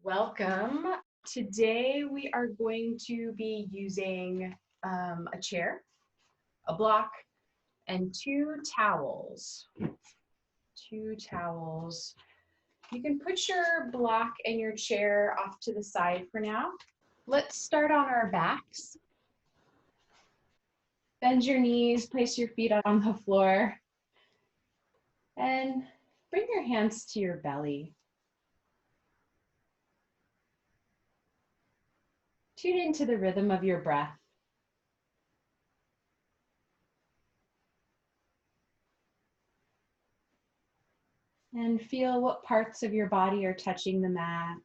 Welcome. Today we are going to be using a chair, a block, and two towels. Two towels. You can put your block and your chair off to the side for now. Let's start on our backs. Bend your knees, place your feet on the floor, and bring your hands to your belly. Tune into the rhythm of your breath. And feel what parts of your body are touching the mat,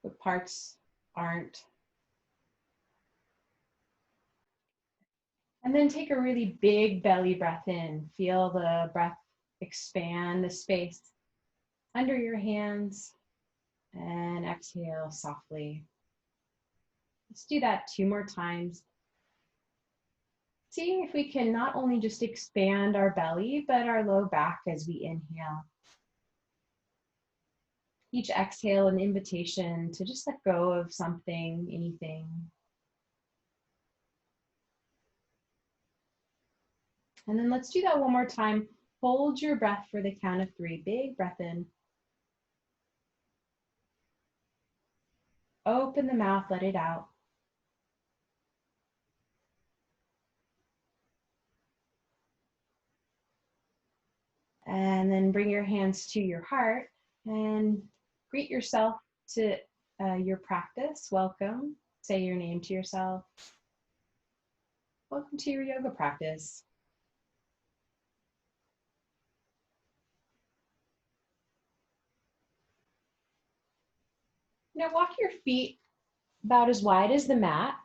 what parts aren't. And then take a really big belly breath in. Feel the breath expand the space under your hands, and exhale softly. Let's do that 2 more times. Seeing if we can not only just expand our belly, but our low back as we inhale. Each exhale, an invitation to just let go of something, anything. And then let's do that 1 more time. Hold your breath for the count of 3. Big breath in. Open the mouth, let it out. And then bring your hands to your heart and greet yourself to your practice. Welcome. Say your name to yourself. Welcome to your yoga practice. Now walk your feet about as wide as the mat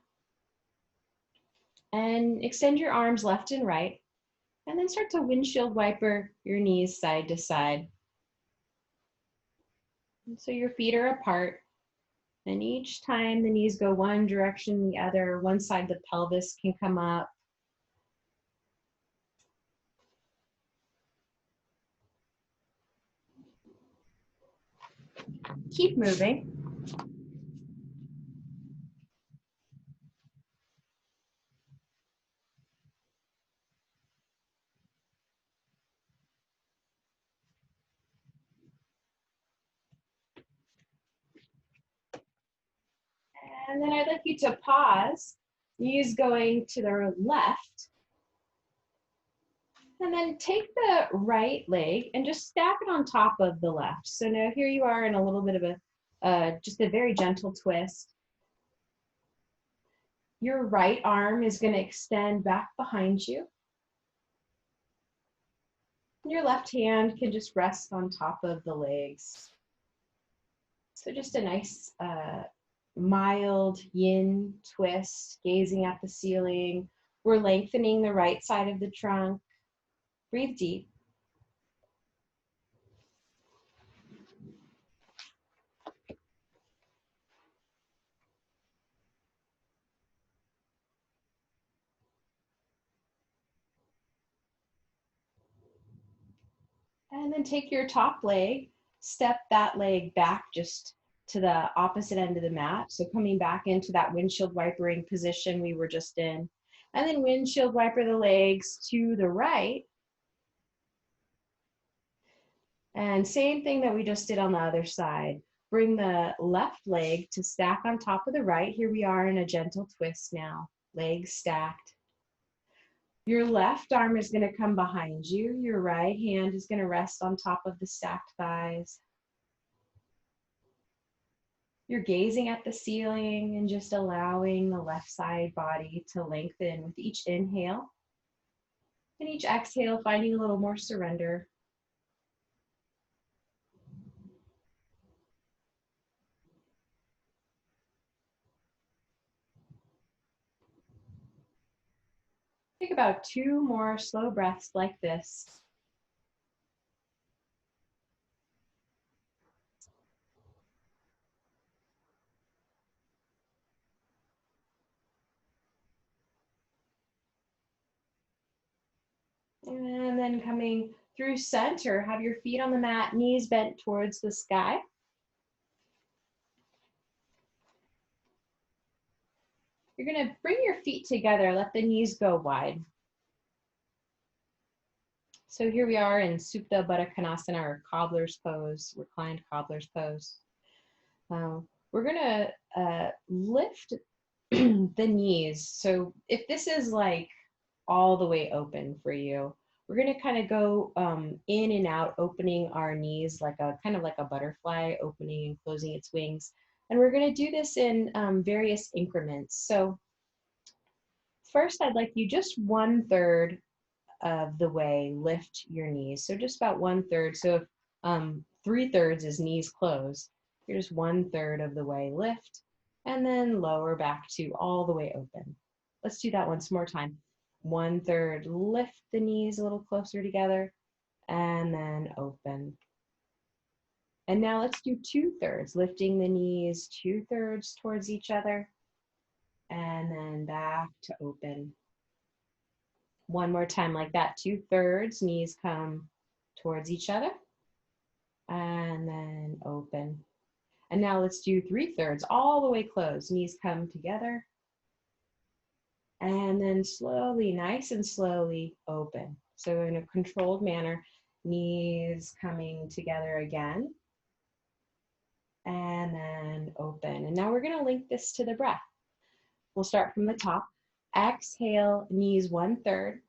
and extend your arms left and right, and then start to windshield wiper your knees side to side. And so your feet are apart, and each time the knees go one direction, the other, one side of the pelvis can come up. Keep moving. And then I'd like you to pause, knees going to the left, and then take the right leg and just stack it on top of the left. So now here you are in a little bit of just a very gentle twist. Your right arm is going to extend back behind you. Your left hand can just rest on top of the legs. So just a nice mild yin twist, gazing at the ceiling. We're lengthening the right side of the trunk. Breathe deep. And then take your top leg, step that leg back just to the opposite end of the mat. So coming back into that windshield wipering position we were just in. And then windshield wiper the legs to the right. And same thing that we just did on the other side. Bring the left leg to stack on top of the right. Here we are in a gentle twist now, legs stacked. Your left arm is going to come behind you. Your right hand is going to rest on top of the stacked thighs. You're gazing at the ceiling and just allowing the left side body to lengthen with each inhale. And each exhale, finding a little more surrender. Take about 2 more slow breaths like this. And then coming through center, have your feet on the mat, knees bent towards the sky. You're going to bring your feet together, let the knees go wide. So here we are in Supta Baddha Konasana, or cobbler's pose, reclined cobbler's pose. We're going to lift the knees. So if this is like all the way open for you, we're going to kind of go in and out, opening our knees like a kind of like a butterfly, opening and closing its wings. And we're going to do this in various increments. So first, I'd like you just 1/3 of the way lift your knees. So just about 1/3. So if 3/3 is knees closed, you're just 1/3 of the way lift, and then lower back to all the way open. Let's do that once more time. 1/3, lift the knees a little closer together, and then open. And now let's do 2/3, lifting the knees 2/3 towards each other, and then back to open. One more time like that, 2/3, knees come towards each other, and then open. And now let's do 3/3, all the way closed, knees come together, and then slowly, nice and slowly open. So in a controlled manner, knees coming together again, and then open. And now we're going to link this to the breath. We'll start from the top. Exhale, knees 1/3.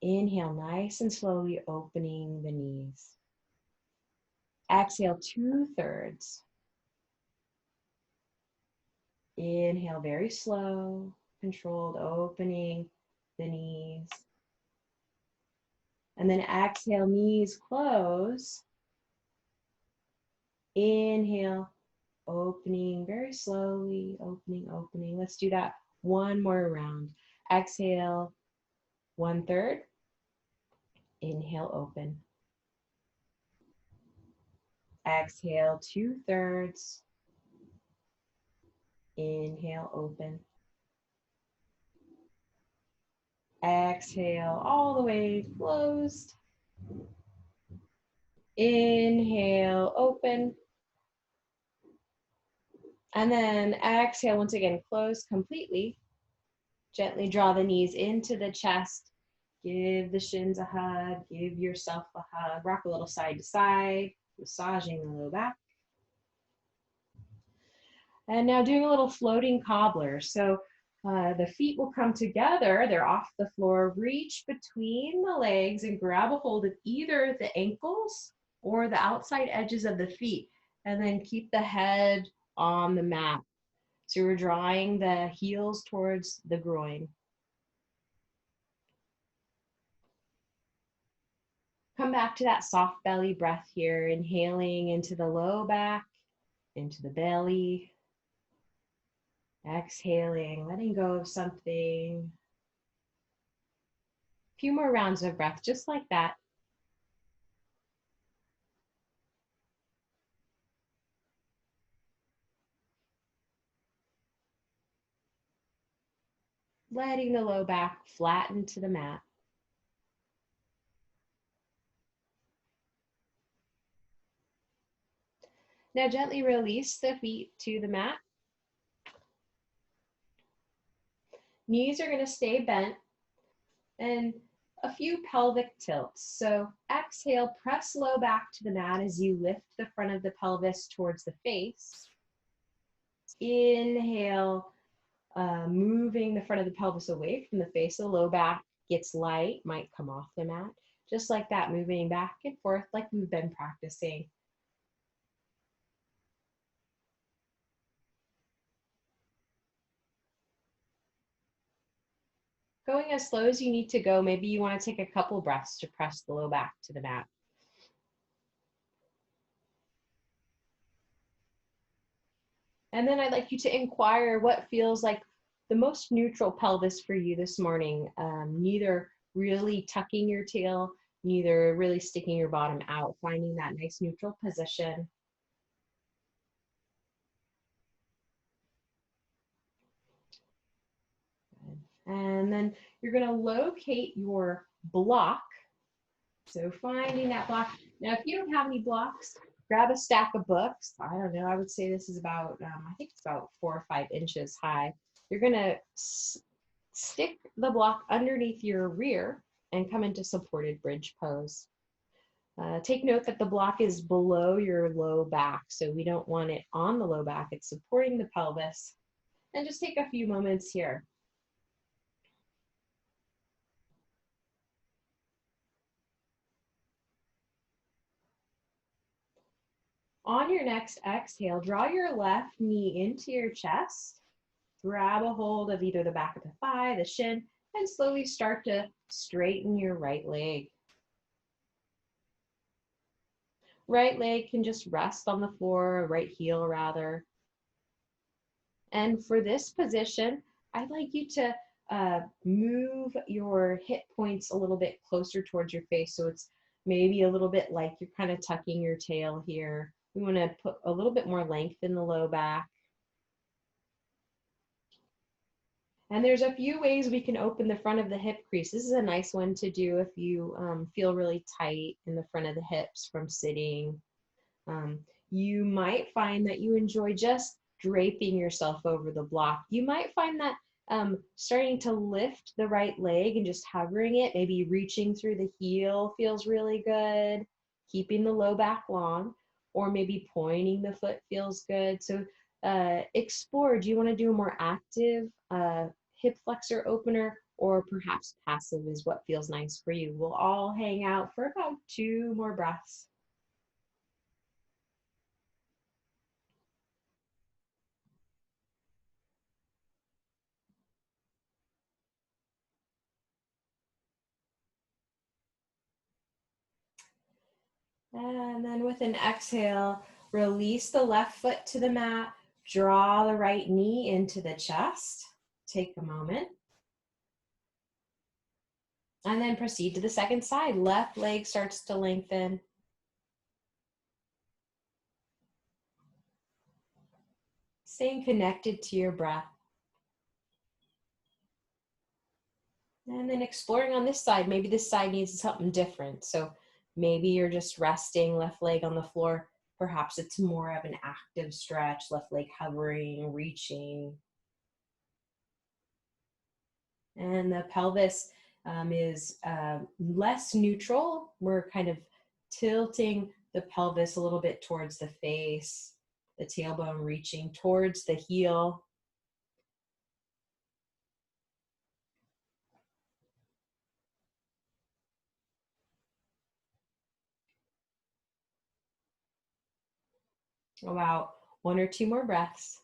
Inhale, nice and slowly opening the knees. Exhale, 2/3. Inhale, very slow, controlled, opening the knees. And then exhale, knees close. Inhale, opening very slowly, opening. Let's do that one more round. Exhale, 1/3. Inhale, open. Exhale, 2/3. Inhale, open. Exhale, all the way closed. Inhale, open. And then exhale, once again, close completely. Gently draw the knees into the chest. Give the shins a hug. Give yourself a hug. Rock a little side to side, massaging the low back. And now doing a little floating cobbler. So the feet will come together. They're off the floor. Reach between the legs and grab a hold of either the ankles or the outside edges of the feet. And then keep the head on the mat. So we're drawing the heels towards the groin. Come back to that soft belly breath here, inhaling into the low back, into the belly. Exhaling, letting go of something. A few more rounds of breath, just like that. Letting the low back flatten to the mat. Now gently release the feet to the mat. Knees are going to stay bent, and a few pelvic tilts. So exhale, press low back to the mat as you lift the front of the pelvis towards the face. Inhale, moving the front of the pelvis away from the face. The low back gets light, might come off the mat. Just like that, moving back and forth like we've been practicing. Going as slow as you need to go. Maybe you want to take a couple breaths to press the low back to the mat. And then I'd like you to inquire what feels like the most neutral pelvis for you this morning. Neither really tucking your tail, neither really sticking your bottom out, finding that nice neutral position. And then you're going to locate your block. So finding that block. Now, if you don't have any blocks, grab a stack of books. I don't know, I would say this is about, I think it's about 4 or 5 inches high. You're gonna stick the block underneath your rear and come into supported bridge pose. Take note that the block is below your low back, so we don't want it on the low back. It's supporting the pelvis. And just take a few moments here. On your next exhale, draw your left knee into your chest. Grab a hold of either the back of the thigh, the shin, and slowly start to straighten your right leg. Right leg can just rest on the floor, right heel rather. And for this position, I'd like you to move your hip points a little bit closer towards your face. So it's maybe a little bit like you're kind of tucking your tail here. We want to put a little bit more length in the low back. And there's a few ways we can open the front of the hip crease. This is a nice one to do if you feel really tight in the front of the hips from sitting. You might find that you enjoy just draping yourself over the block. You might find that starting to lift the right leg and just hovering it, maybe reaching through the heel feels really good, keeping the low back long, or maybe pointing the foot feels good. So explore, do you want to do a more active hip flexor opener, or perhaps passive is what feels nice for you? We'll all hang out for about 2 more breaths. And then with an exhale, release the left foot to the mat, draw the right knee into the chest. Take a moment. And then proceed to the second side. Left leg starts to lengthen. Staying connected to your breath. And then exploring on this side. Maybe this side needs something different. So maybe you're just resting, left leg on the floor. Perhaps it's more of an active stretch, left leg hovering, reaching. And the pelvis is less neutral. We're kind of tilting the pelvis a little bit towards the face, the tailbone reaching towards the heel. About 1 or 2 more breaths.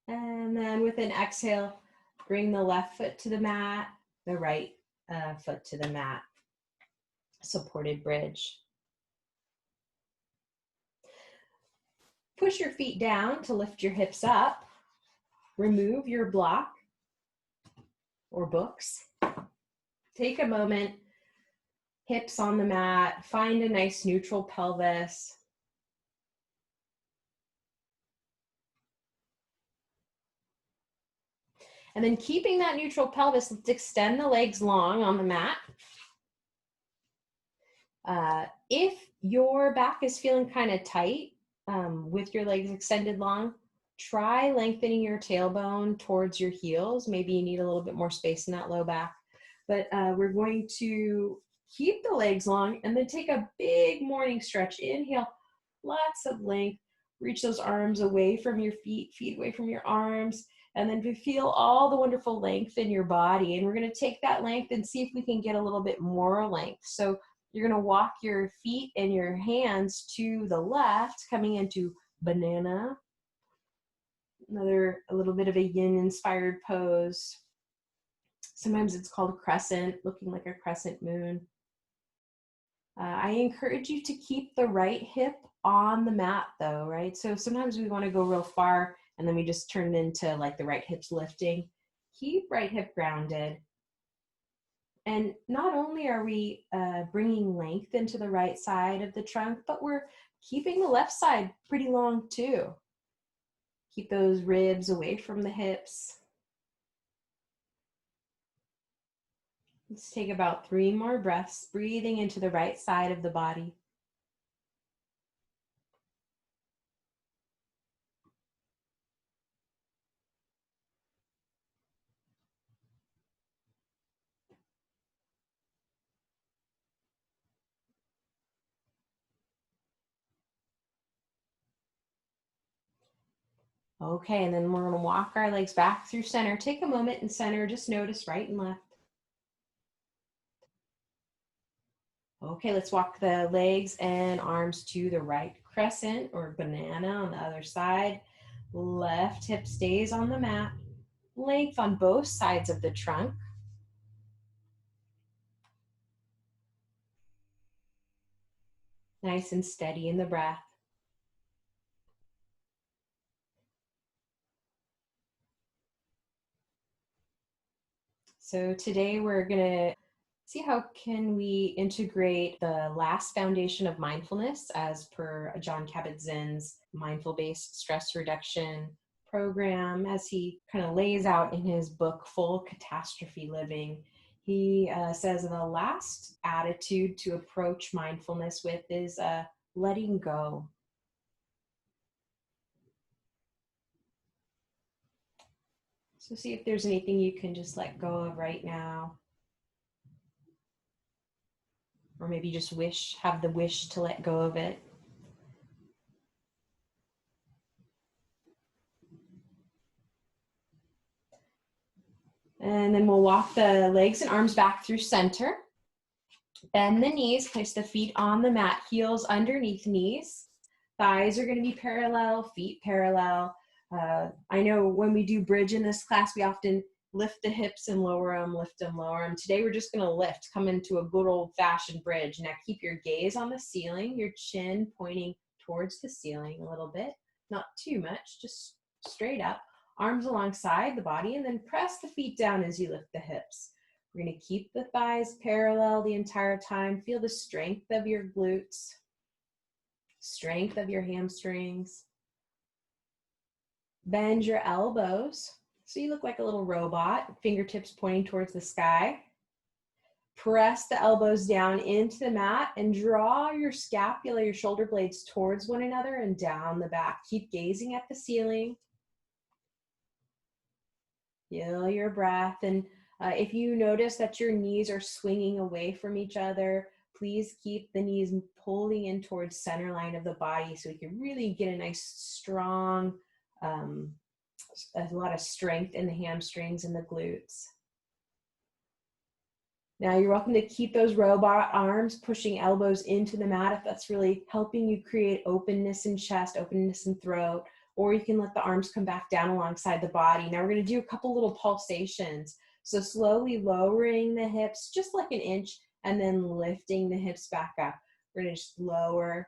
And then with an exhale, bring the left foot to the mat, the right foot to the mat. Supported bridge. Push your feet down to lift your hips up. Remove your block or books. Take a moment, hips on the mat, find a nice neutral pelvis. And then keeping that neutral pelvis, let's extend the legs long on the mat. If your back is feeling kind of tight with your legs extended long, try lengthening your tailbone towards your heels. Maybe you need a little bit more space in that low back. But we're going to keep the legs long and then take a big morning stretch. Inhale, lots of length. Reach those arms away from your feet, feet away from your arms. And then to feel all the wonderful length in your body. And we're going to take that length and see if we can get a little bit more length. So you're going to walk your feet and your hands to the left, coming into banana. A little bit of a yin-inspired pose. Sometimes it's called a crescent, looking like a crescent moon. I encourage you to keep the right hip on the mat though, right? So sometimes we want to go real far and then we just turn it into like the right hip's lifting. Keep right hip grounded. And not only are we bringing length into the right side of the trunk, but we're keeping the left side pretty long too. Keep those ribs away from the hips. Let's take about 3 more breaths, breathing into the right side of the body. Okay, and then we're going to walk our legs back through center. Take a moment in center, just notice right and left. Okay, let's walk the legs and arms to the right. Crescent or banana on the other side. Left hip stays on the mat. Length on both sides of the trunk. Nice and steady in the breath. So today we're going to see how can we integrate the last foundation of mindfulness as per John Kabat-Zinn's mindful-based stress reduction program, as he kind of lays out in his book, Full Catastrophe Living. He says the last attitude to approach mindfulness with is letting go. So see if there's anything you can just let go of right now. Or maybe just have the wish to let go of it. And then we'll walk the legs and arms back through center. Bend the knees, place the feet on the mat, heels underneath knees. Thighs are going to be parallel, feet parallel. I know when we do bridge in this class, we often lift the hips and lower them, lift them, lower them. Today we're just going to lift, come into a good old-fashioned bridge. Now keep your gaze on the ceiling, your chin pointing towards the ceiling a little bit, not too much, just straight up. Arms alongside the body, and then press the feet down as you lift the hips. We're going to keep the thighs parallel the entire time. Feel the strength of your glutes, strength of your hamstrings. Bend your elbows so you look like a little robot, fingertips pointing towards the sky. Press the elbows down into the mat and draw your scapula, your shoulder blades towards one another and down the back. Keep gazing at the ceiling. Feel your breath. And if you notice that your knees are swinging away from each other, please keep the knees pulling in towards center line of the body so we can really get a nice strong, a lot of strength in the hamstrings and the glutes. Now you're welcome to keep those robot arms pushing elbows into the mat if that's really helping you create openness in chest, openness in throat, or you can let the arms come back down alongside the body. Now we're going to do a couple little pulsations. So slowly lowering the hips just like an inch and then lifting the hips back up. We're going to just lower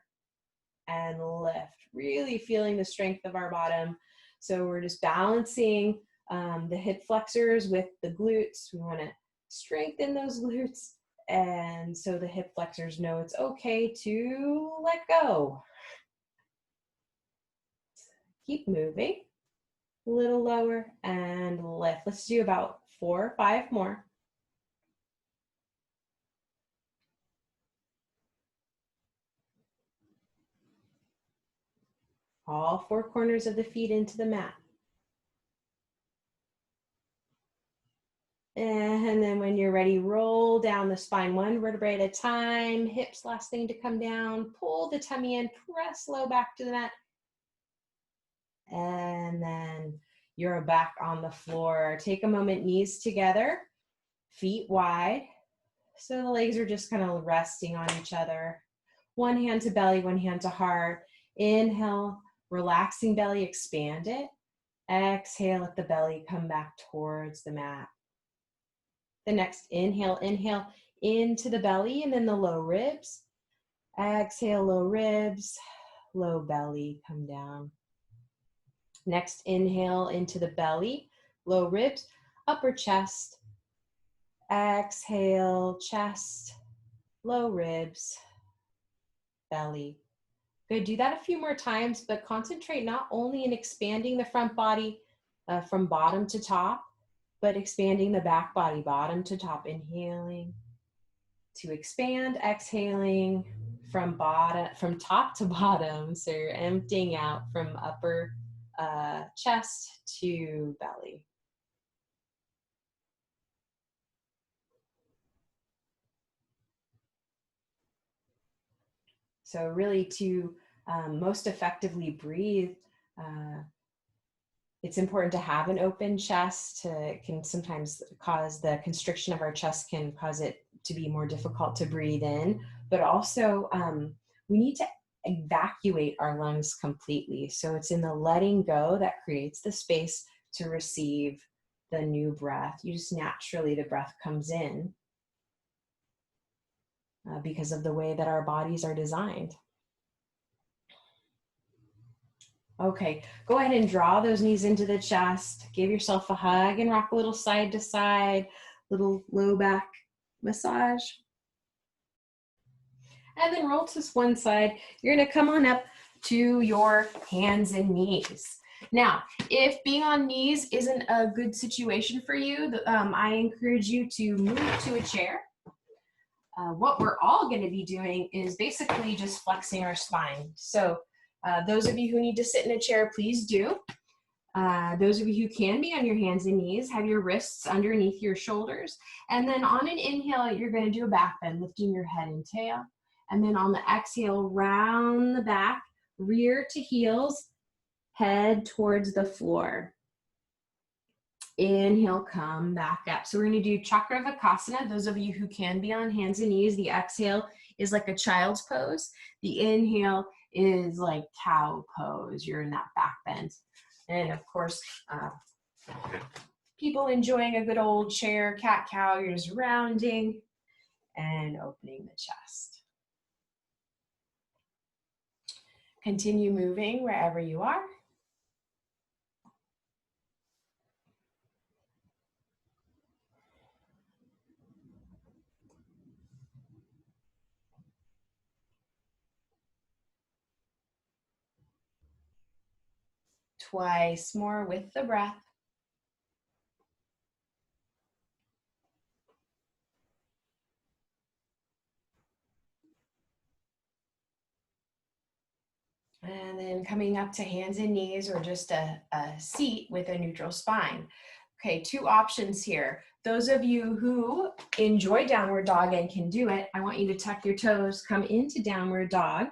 and lift, really feeling the strength of our bottom. So we're just balancing the hip flexors with the glutes. We want to strengthen those glutes, and so the hip flexors know it's okay to let go. Keep moving, a little lower and lift. Let's do about 4 or 5 more. All 4 corners of the feet into the mat. And then when you're ready, roll down the spine 1 vertebrae at a time. Hips last thing to come down. Pull the tummy in, press low back to the mat. And then you're back on the floor. Take a moment, knees together, feet wide. So the legs are just kind of resting on each other. One hand to belly, one hand to heart. Inhale, relaxing belly, expand it. Exhale, let the belly come back towards the mat. The next inhale into the belly and then the low ribs. Exhale, low ribs, low belly, come down. Next inhale into the belly, low ribs, upper chest. Exhale, chest, low ribs, belly. Good, do that a few more times, but concentrate not only in expanding the front body from bottom to top, but expanding the back body, bottom to top, inhaling to expand, exhaling from top to bottom. So you're emptying out from upper chest to belly. So really to most effectively breathe, it's important to have an open chest. It can sometimes cause the constriction of our chest, can cause it to be more difficult to breathe in, but also we need to evacuate our lungs completely. So it's in the letting go that creates the space to receive the new breath. You just naturally, the breath comes in because of the way that our bodies are designed. Okay, go ahead and draw those knees into the chest. Give yourself a hug and rock a little side to side, little low back massage. And then roll to one side. You're gonna come on up to your hands and knees. Now, if being on knees isn't a good situation for you, I encourage you to move to a chair. What we're all gonna be doing is basically just flexing our spine. So those of you who need to sit in a chair, please do. Those of you who can be on your hands and knees, have your wrists underneath your shoulders. And then on an inhale, you're gonna do a back bend, lifting your head and tail. And then on the exhale, round the back, rear to heels, head towards the floor. Inhale, come back up. So we're gonna do Chakravakasana. Those of you who can be on hands and knees, the exhale is like a child's pose. The inhale is like cow pose. You're in that back bend. And of course, people enjoying a good old chair, cat cow, you're just rounding and opening the chest. Continue moving wherever you are. Twice more with the breath. And then coming up to hands and knees, or just a seat with a neutral spine. Okay, two options here. Those of you who enjoy downward dog and can do it, I want you to tuck your toes, come into downward dog,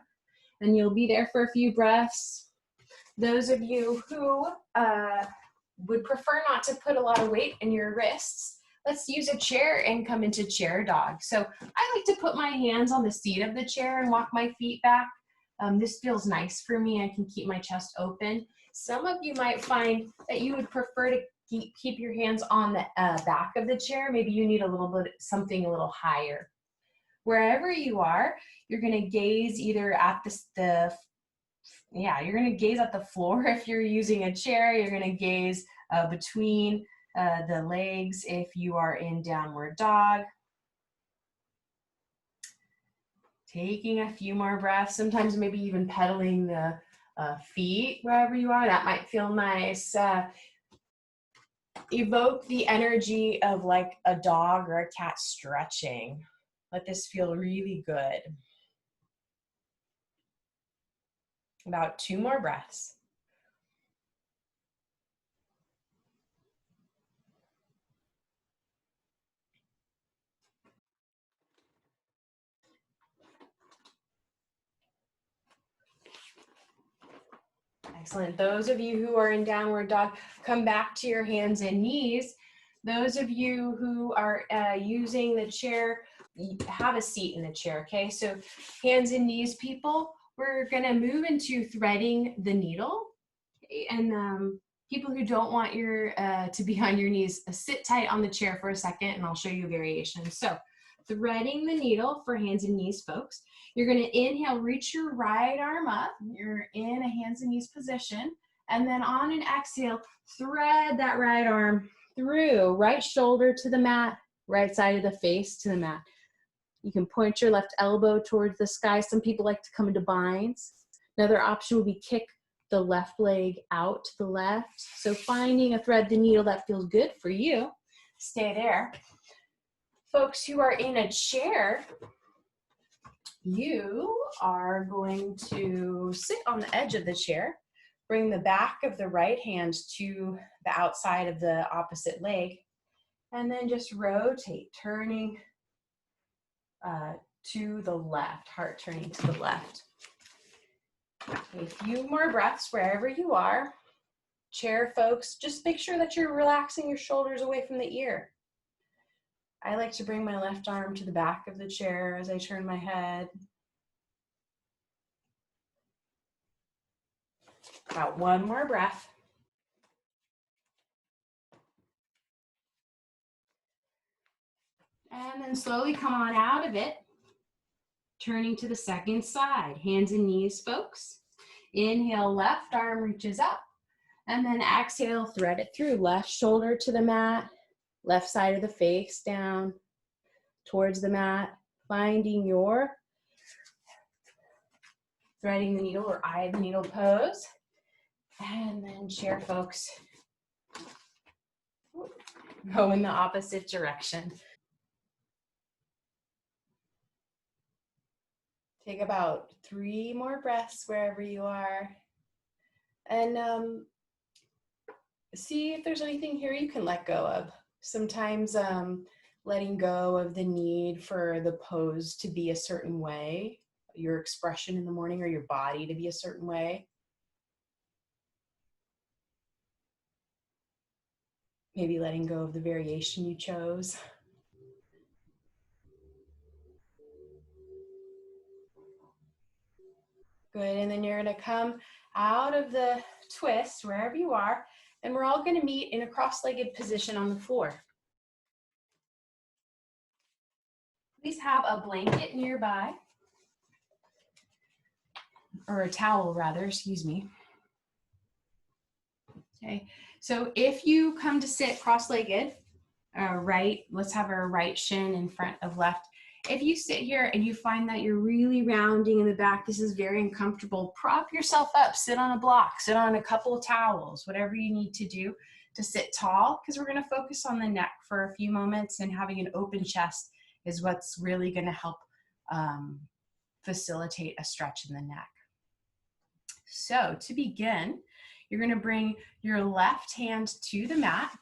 and you'll be there for a few breaths. Those of you who would prefer not to put a lot of weight in your wrists, let's use a chair and come into chair dog. So I like to put my hands on the seat of the chair and walk my feet back. This feels nice for me. I can keep my chest open. Some of you might find that you would prefer to keep your hands on the back of the chair. Maybe you need a little bit, something a little higher. Wherever you are, you're gonna gaze either at you're gonna gaze at the floor if you're using a chair. You're gonna gaze between the legs if you are in downward dog. Taking a few more breaths, sometimes maybe even pedaling the feet wherever you are. That might feel nice. Evoke the energy of like a dog or a cat stretching. Let this feel really good. About 2 more breaths. Excellent. Those of you who are in downward dog, come back to your hands and knees. Those of you who are using the chair, have a seat in the chair, okay? So hands and knees, people, we're gonna move into threading the needle. Okay? And people who don't want your to be on your knees, sit tight on the chair for a second and I'll show you a variation. So threading the needle for hands and knees, folks. You're gonna inhale, reach your right arm up. You're in a hands and knees position. And then on an exhale, thread that right arm through, right shoulder to the mat, right side of the face to the mat. You can point your left elbow towards the sky. Some people like to come into binds. Another option would be kick the left leg out to the left. So finding a thread the needle that feels good for you, stay there. Folks who are in a chair, you are going to sit on the edge of the chair, bring the back of the right hand to the outside of the opposite leg, and then just rotate, turning to the left, heart turning to the left. A few more breaths wherever you are. Chair folks, just make sure that you're relaxing your shoulders away from the ear. I like to bring my left arm to the back of the chair as I turn my head. About one more breath. And then slowly come on out of it, turning to the second side. Hands and knees, folks. Inhale, left arm reaches up. And then exhale, thread it through. Left shoulder to the mat, left side of the face down towards the mat. Finding your threading the needle or eye of the needle pose. And then chair folks, go in the opposite direction. Take about 3 more breaths wherever you are. And see if there's anything here you can let go of. Sometimes letting go of the need for the pose to be a certain way, your expression in the morning or your body to be a certain way. Maybe letting go of the variation you chose. Good, and then you're gonna come out of the twist, wherever you are, and we're all gonna meet in a cross-legged position on the floor. Please have a blanket nearby, or a towel rather, excuse me. Okay, so if you come to sit cross-legged, let's have our right shin in front of left. If you sit here and you find that you're really rounding in the back, this is very uncomfortable, prop yourself up, sit on a block, sit on a couple of towels, whatever you need to do to sit tall, because we're gonna focus on the neck for a few moments, and having an open chest is what's really gonna help facilitate a stretch in the neck. So to begin, you're gonna bring your left hand to the mat,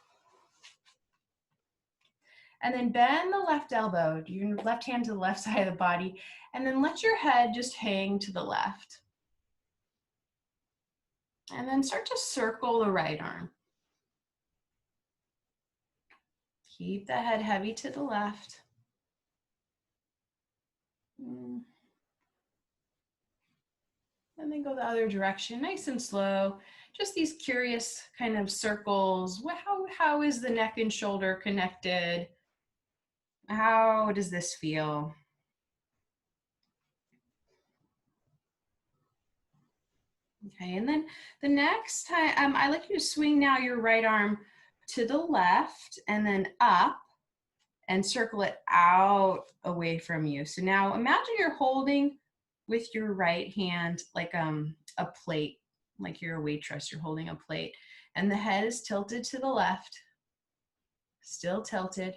and then bend the left elbow, your left hand to the left side of the body, and then let your head just hang to the left. And then start to circle the right arm. Keep the head heavy to the left. And then go the other direction, nice and slow. Just these curious kind of circles. How is the neck and shoulder connected? How does this feel? Okay, and then the next time, I like you to swing now your right arm to the left and then up and circle it out away from you. So now imagine you're holding with your right hand like a plate, like you're a waitress, you're holding a plate, and the head is tilted to the left, still tilted.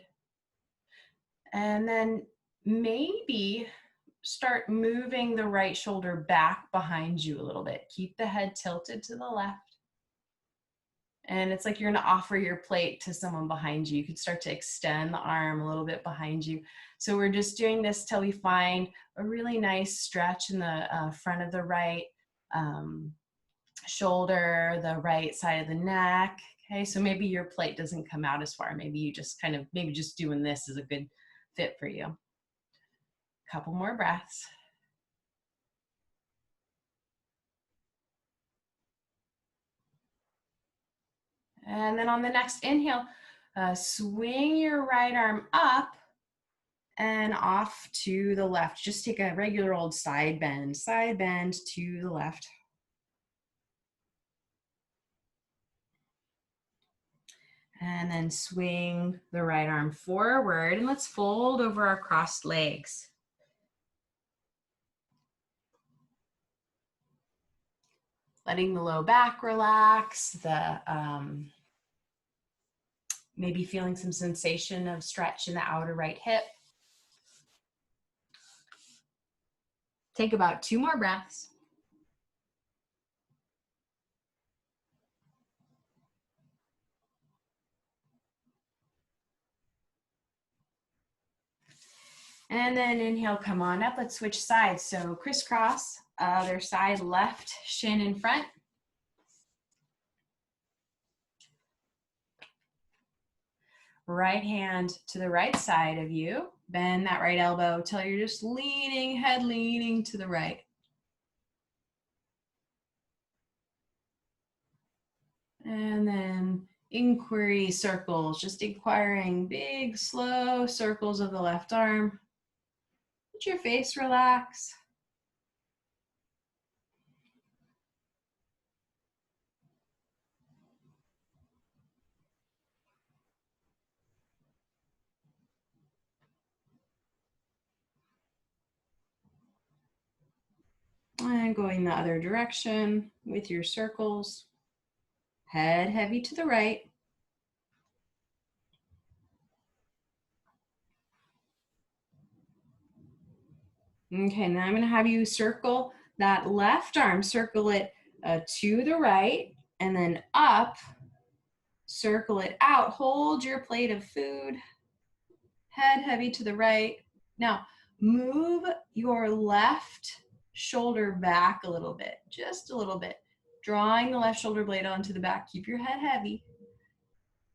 And then maybe start moving the right shoulder back behind you a little bit. Keep the head tilted to the left. And it's like you're gonna offer your plate to someone behind you. You could start to extend the arm a little bit behind you. So we're just doing this till we find a really nice stretch in the front of the right shoulder, the right side of the neck. Okay, so maybe your plate doesn't come out as far. Maybe you just maybe just doing this is a good fit for you. Couple more breaths. And then on the next inhale, swing your right arm up and off to the left. Just take a regular old side bend to the left. And then swing the right arm forward, and let's fold over our crossed legs. letting the low back relax, the maybe feeling some sensation of stretch in the outer right hip. Take about 2 more breaths. And then inhale, come on up. Let's switch sides. So crisscross, other side, left shin in front. Right hand to the right side of you. Bend that right elbow till you're just leaning, head leaning to the right. And then inquiry circles, just inquiring big, slow circles of the left arm. Let your face relax. And going the other direction with your circles. Head heavy to the right. Okay, now I'm going to have you circle that left arm, circle it to the right, and then up, circle it out. Hold your plate of food, head heavy to the right. Now, move your left shoulder back a little bit, just a little bit, drawing the left shoulder blade onto the back. Keep your head heavy.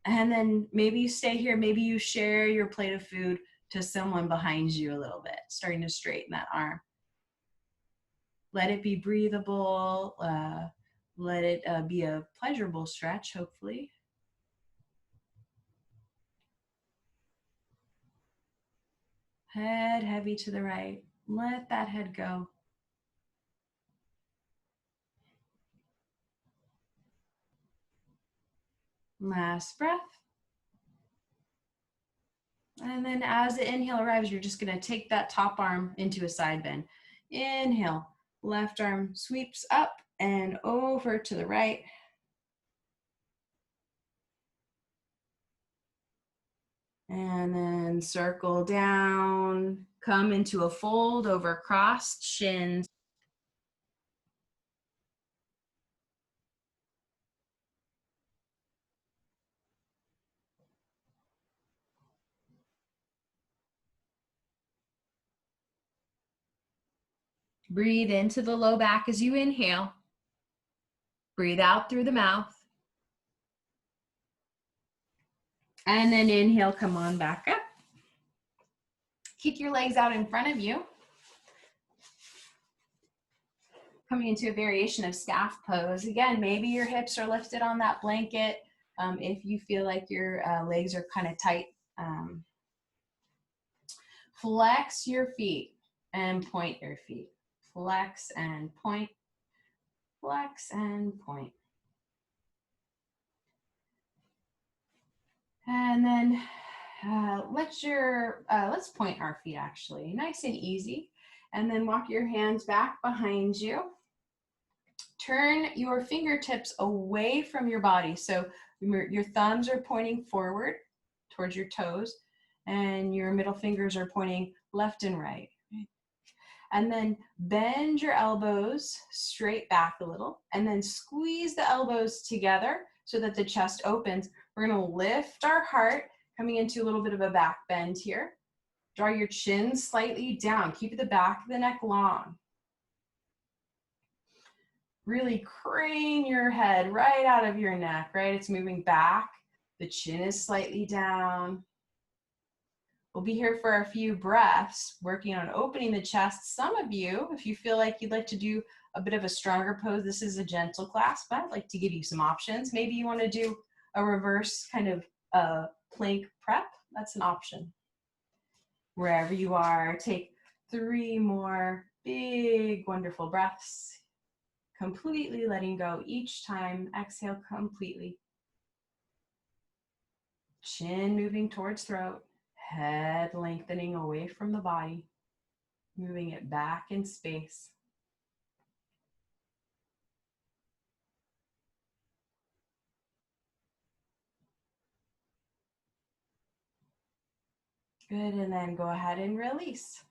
And then maybe you stay here, maybe you share your plate of food to someone behind you a little bit, starting to straighten that arm. Let it be breathable. Let it be a pleasurable stretch, hopefully. Head heavy to the right. Let that head go. Last breath. And then as the inhale arrives, you're just going to take that top arm into a side bend. Inhale, left arm sweeps up and over to the right. And then circle down, come into a fold over crossed shins. Breathe into the low back as you inhale. Breathe out through the mouth. And then inhale, come on back up. Kick your legs out in front of you. Coming into a variation of staff pose. Again, maybe your hips are lifted on that blanket. If you feel like your legs are kind of tight, flex your feet and point your feet. Flex and point. Flex and point. And then let's point our feet actually, nice and easy. And then walk your hands back behind you. Turn your fingertips away from your body. So your thumbs are pointing forward towards your toes, and your middle fingers are pointing left and right. And then bend your elbows straight back a little, and then squeeze the elbows together so that the chest opens. We're going to lift our heart, coming into a little bit of a back bend here. Draw your chin slightly down. Keep the back of the neck long. Really crane your head right out of your neck, right? It's moving back. The chin is slightly down. We'll be here for a few breaths, working on opening the chest. Some of you, if you feel like you'd like to do a bit of a stronger pose, this is a gentle class, but I'd like to give you some options. Maybe you want to do a reverse kind of plank prep. That's an option. Wherever you are, take 3 more big, wonderful breaths. Completely letting go each time. Exhale completely. Chin moving towards throat. Head lengthening away from the body. Moving it back in space. Good, and then go ahead and release.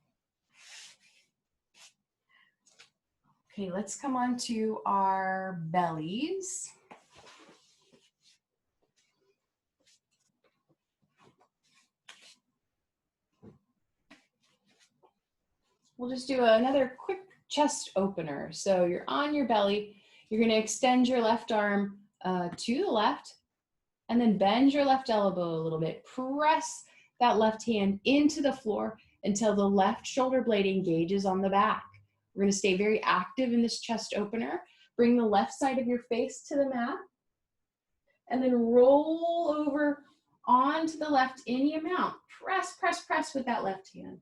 Okay, let's come on to our bellies. We'll just do another quick chest opener. So you're on your belly. You're going to extend your left arm to the left, and then bend your left elbow a little bit. Press that left hand into the floor until the left shoulder blade engages on the back. We're going to stay very active in this chest opener. Bring the left side of your face to the mat, and then roll over onto the left any amount. Press, press, press with that left hand.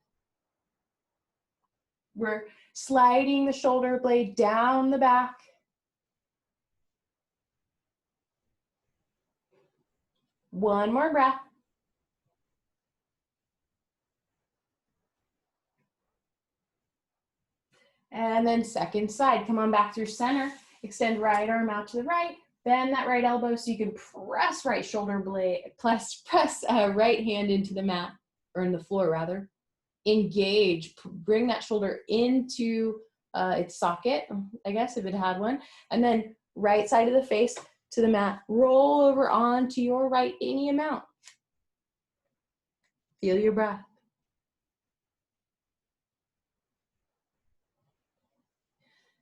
We're sliding the shoulder blade down the back. One more breath. And then second side, come on back through center. Extend right arm out to the right. Bend that right elbow so you can press right shoulder blade, press right hand into the mat, or in the floor rather. Engage, bring that shoulder into its socket, I guess, if it had one. And then right side of the face to the mat. Roll over onto your right any amount. Feel your breath.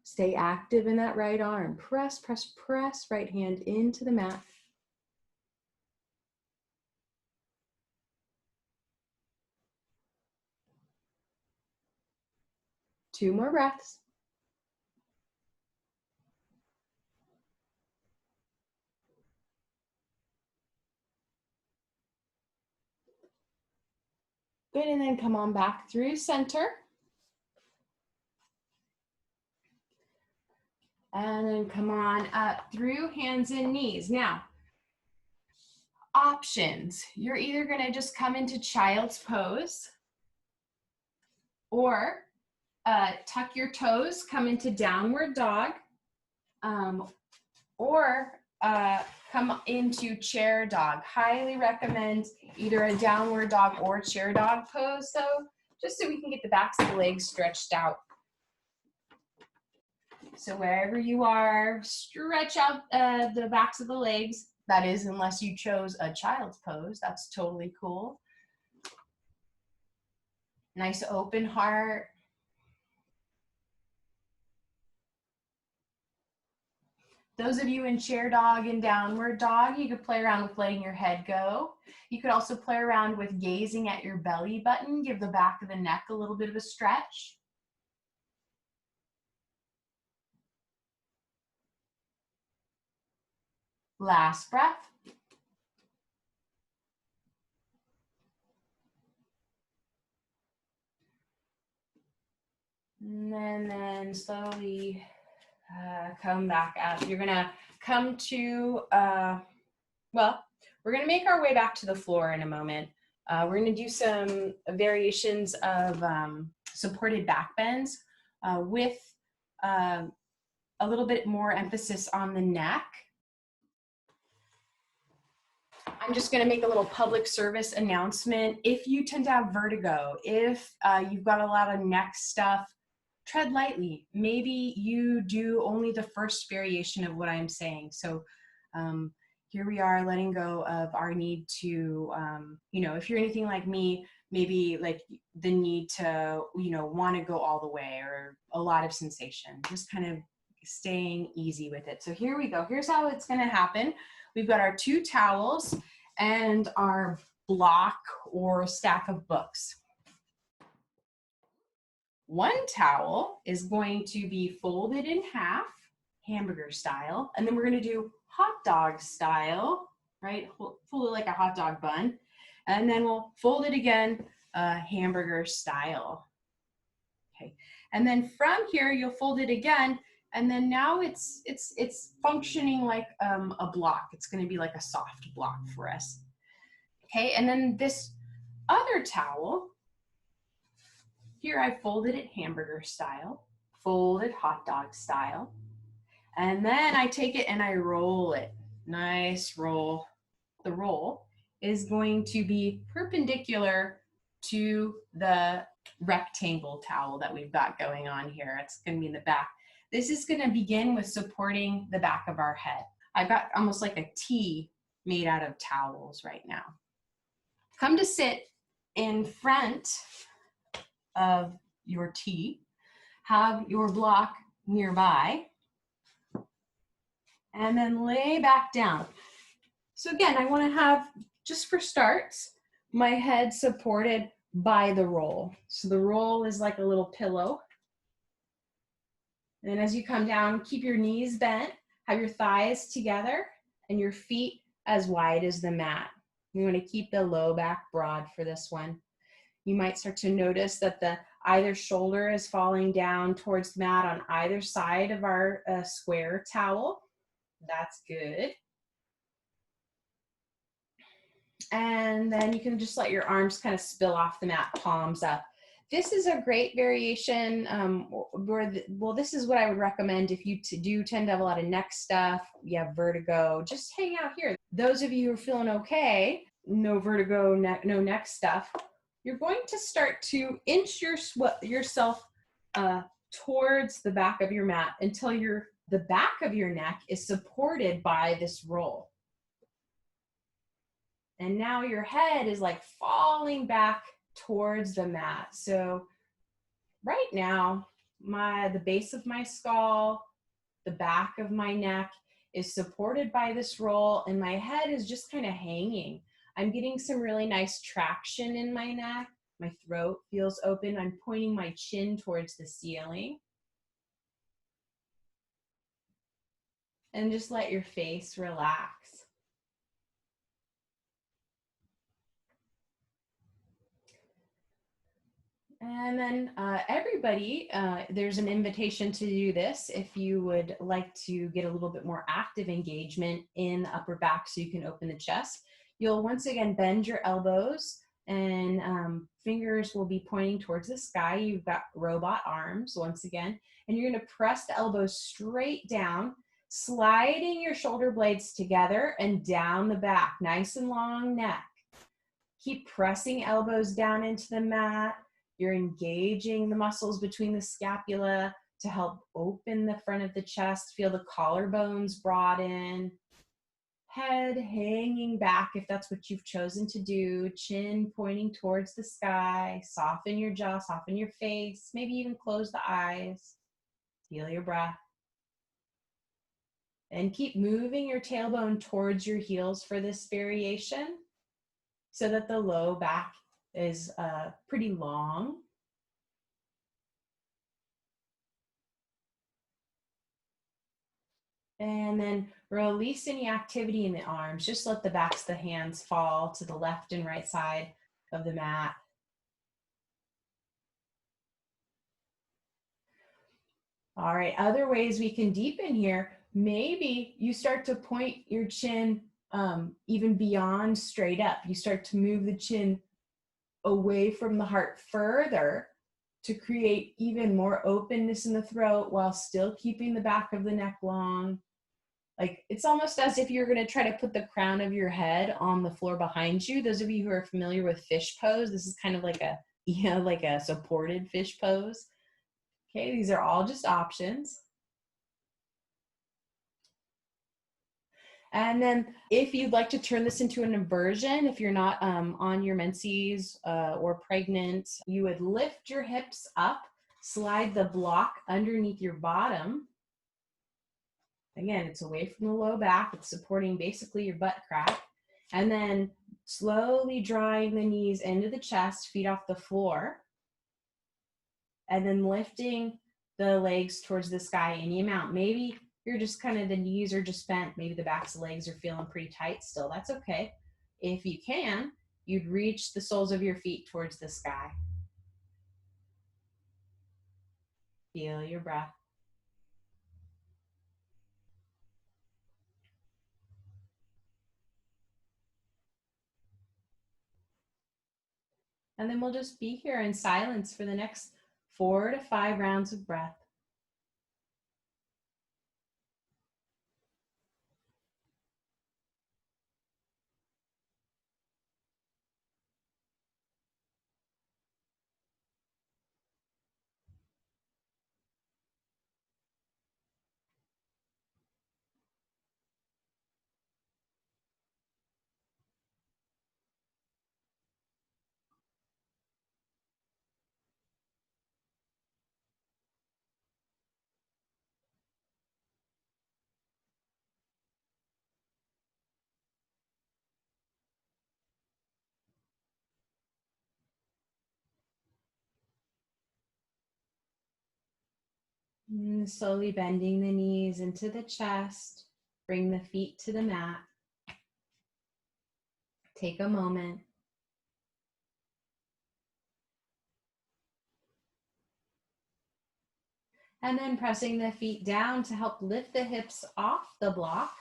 Stay active in that right arm. Press, press, press right hand into the mat. Two more breaths. Good, and then come on back through center. And then come on up through hands and knees. Now, options. You're either gonna just come into child's pose, or tuck your toes, come into downward dog, or come into chair dog. Highly recommend either a downward dog or chair dog pose, though, just so we can get the backs of the legs stretched out. So wherever you are, stretch out the backs of the legs. That is, unless you chose a child's pose. That's totally cool. Nice open heart. Those of you in chair dog and downward dog, you could play around with letting your head go. You could also play around with gazing at your belly button. Give the back of the neck a little bit of a stretch. Last breath. And then slowly come back up. You're gonna come to, well, we're gonna make our way back to the floor in a moment. We're gonna do some variations of supported back bends with a little bit more emphasis on the neck. I'm just going to make a little public service announcement. If you tend to have vertigo, if you've got a lot of neck stuff, tread lightly. Maybe you do only the first variation of what I'm saying. So here we are letting go of our need to, you know, if you're anything like me, maybe like the need to, you know, want to go all the way, or a lot of sensation, just kind of staying easy with it. So here we go. Here's how it's going to happen. We've got our 2 towels and our block or stack of books. One towel is going to be folded in half, hamburger style, and then we're going to do hot dog style, right? Fold it like a hot dog bun, and then we'll fold it again, hamburger style. Okay, and then from here you'll fold it again. And then now it's functioning like a block. It's going to be like a soft block for us. Okay, and then this other towel, here I folded it hamburger style, folded hot dog style, and then I take it and I roll it. Nice roll. The roll is going to be perpendicular to the rectangle towel that we've got going on here. It's going to be in the back. This is going to begin with supporting the back of our head. I've got almost like a T made out of towels right now. Come to sit in front of your T. Have your block nearby. And then lay back down. So again, I want to have, just for starts, my head supported by the roll. So the roll is like a little pillow. And as you come down, keep your knees bent, have your thighs together, and your feet as wide as the mat. You want to keep the low back broad for this one. You might start to notice that either shoulder is falling down towards the mat on either side of our square towel. That's good. And then you can just let your arms kind of spill off the mat, palms up. This is a great variation this is what I would recommend if you do tend to have a lot of neck stuff, you have vertigo, just hang out here. Those of you who are feeling okay, no vertigo, no neck stuff, you're going to start to inch yourself towards the back of your mat until the back of your neck is supported by this roll. And now your head is like falling back towards the mat. So right now, the base of my skull, the back of my neck is supported by this roll, and my head is just kind of hanging. I'm getting some really nice traction in my neck. My throat feels open. I'm pointing my chin towards the ceiling. And just let your face relax. And then everybody, there's an invitation to do this if you would like to get a little bit more active engagement in the upper back so you can open the chest. You'll once again bend your elbows and fingers will be pointing towards the sky. You've got robot arms once again, and you're going to press the elbows straight down, sliding your shoulder blades together and down the back, nice and long neck. Keep pressing elbows down into the mat. You're engaging the muscles between the scapula to help open the front of the chest. Feel the collarbones broaden. Head hanging back if that's what you've chosen to do. Chin pointing towards the sky. Soften your jaw, soften your face. Maybe even close the eyes. Feel your breath. And keep moving your tailbone towards your heels for this variation so that the low back is pretty long. And then release any activity in the arms. Just let the backs of the hands fall to the left and right side of the mat. All right, other ways we can deepen here. Maybe you start to point your chin even beyond straight up. You start to move the chin away from the heart further to create even more openness in the throat while still keeping the back of the neck long. Like it's almost as if you're going to try to put the crown of your head on the floor behind you. Those of you who are familiar with fish pose, this is kind of like like a supported fish pose. Okay, these are all just options. And then if you'd like to turn this into an inversion, if you're not on your menses or pregnant, you would lift your hips up, slide the block underneath your bottom. Again, it's away from the low back. It's supporting basically your butt crack. And then slowly drawing the knees into the chest, feet off the floor. And then lifting the legs towards the sky any amount. Maybe you're just kind of, the knees are just bent. Maybe the backs of the legs are feeling pretty tight still. That's okay. If you can, you'd reach the soles of your feet towards the sky. Feel your breath. And then we'll just be here in silence for the next 4 to 5 rounds of breath. And slowly bending the knees into the chest. Bring the feet to the mat. Take a moment. And then pressing the feet down to help lift the hips off the block.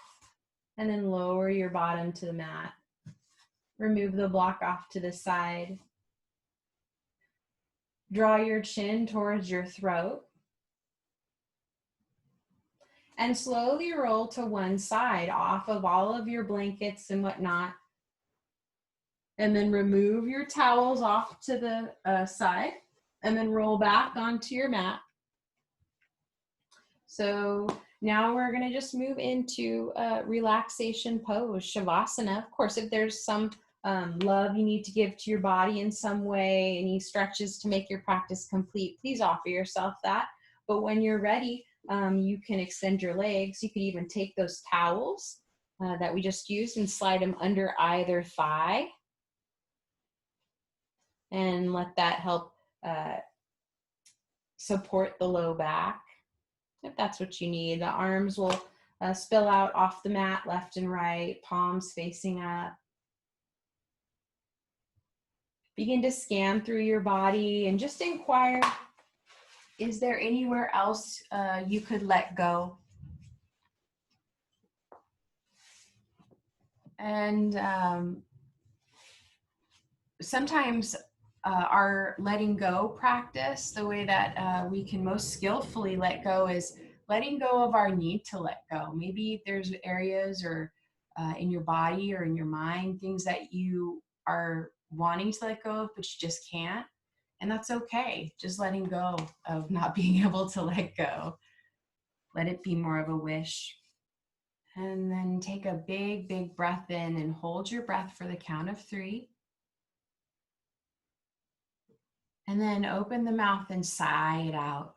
And then lower your bottom to the mat. Remove the block off to the side. Draw your chin towards your throat. And slowly roll to one side off of all of your blankets and whatnot. And then remove your towels off to the side. And then roll back onto your mat. So now we're going to just move into relaxation pose, Shavasana. Of course, if there's some love you need to give to your body in some way, any stretches to make your practice complete, please offer yourself that. But when you're ready, you can extend your legs. You could even take those towels that we just used and slide them under either thigh. And let that help support the low back. If that's what you need. The arms will spill out off the mat left and right, palms facing up. Begin to scan through your body and just inquire, is there anywhere else you could let go? And sometimes our letting go practice, the way that we can most skillfully let go is letting go of our need to let go. Maybe there's areas or in your body or in your mind, things that you are wanting to let go of, but you just can't. And that's okay. Just letting go of not being able to let go. Let it be more of a wish. And then take a big, big breath in and hold your breath for the count of 3. And then open the mouth and sigh it out.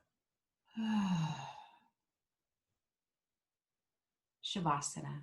Shavasana.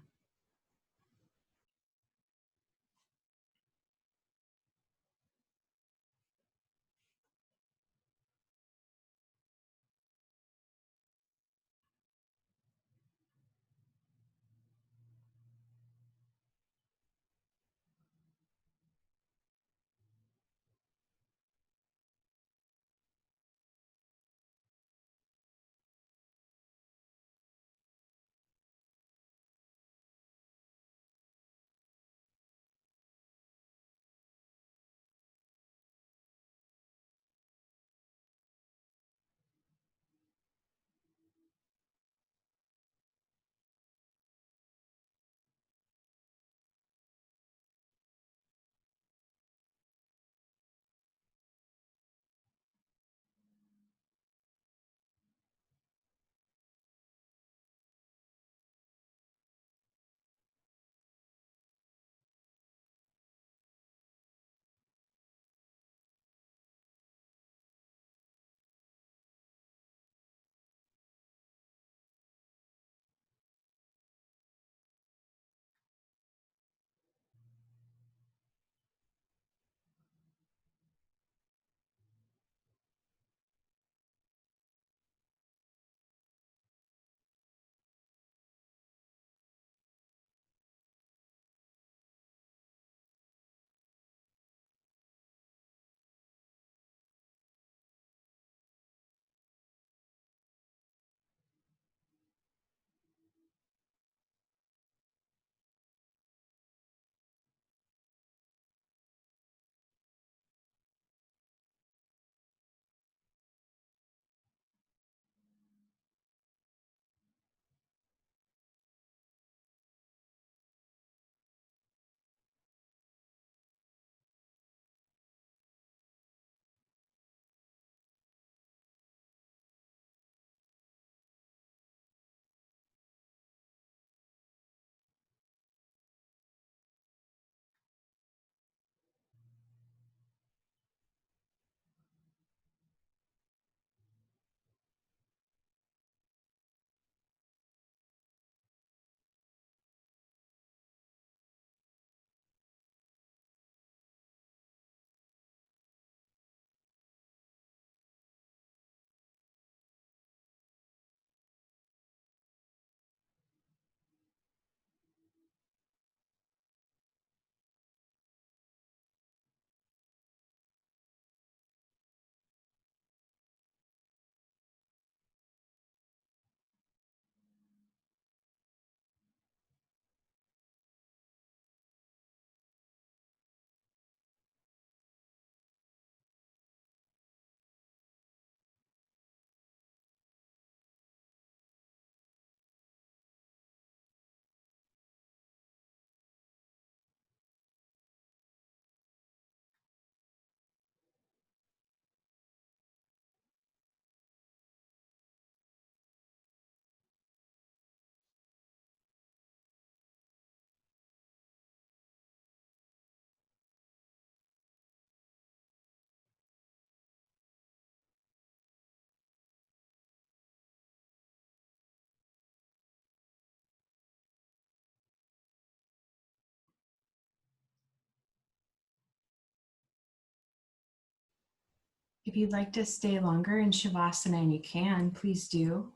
If you'd like to stay longer in Shavasana, and you can, please do.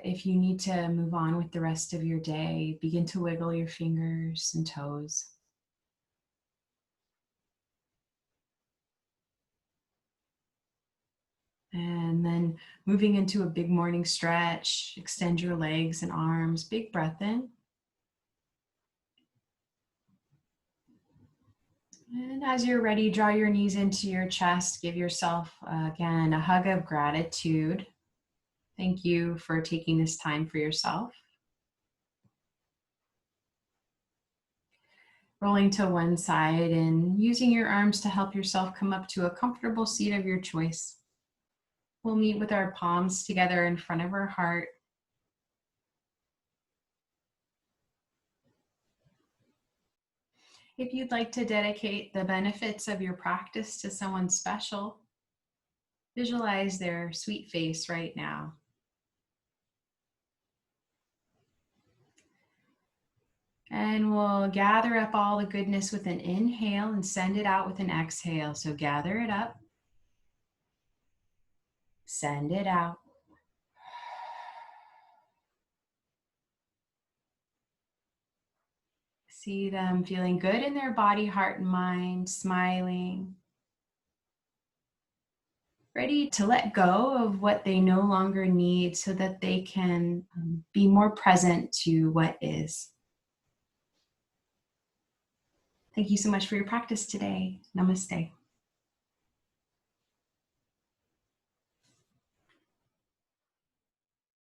If you need to move on with the rest of your day, begin to wiggle your fingers and toes. And then moving into a big morning stretch, extend your legs and arms, big breath in. And as you're ready, draw your knees into your chest. Give yourself, again, a hug of gratitude. Thank you for taking this time for yourself. Rolling to one side and using your arms to help yourself come up to a comfortable seat of your choice. We'll meet with our palms together in front of our heart. If you'd like to dedicate the benefits of your practice to someone special, visualize their sweet face right now. And we'll gather up all the goodness with an inhale and send it out with an exhale. So gather it up, send it out. See them feeling good in their body, heart, and mind, smiling. Ready to let go of what they no longer need so that they can be more present to what is. Thank you so much for your practice today. Namaste.